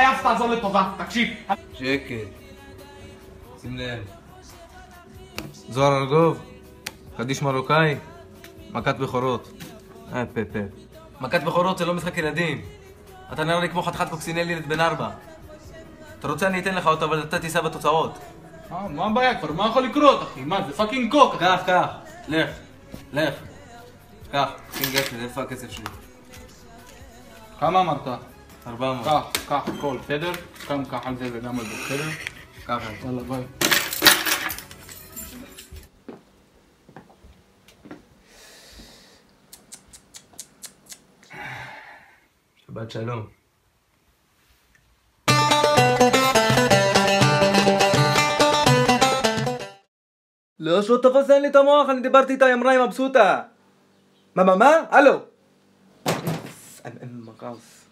חייב שתעזור לטובה, תקשיב. שקט. שים לב. זוהר ארגוב, קדיש מרוקאי, מכת בכורות. פה. מכת בכורות זה לא משחק ילדים. אתה נראה לי כמו חתיכת קוקסינל ילד בן 4. אתה רוצה אני אתן לך אותו, אבל אתה תיסע בתוצאות. מה הבעיה כבר? מה יכול לקרות, אחי? מה, זה פאקינג קוק. קח. לך. קח, שים כסף, איפה הכסף שלי? כמה אמרת? 400. קח, הכל, בסדר? גם קח על זה וגם על זה, בסדר? ככה. יאללה, ביי. שבת שלום. לא, שלא תפסן לי את המוח, אני דיברתי איתה, היא אמרה היא מבסוטה. מה? הלו? מגרס.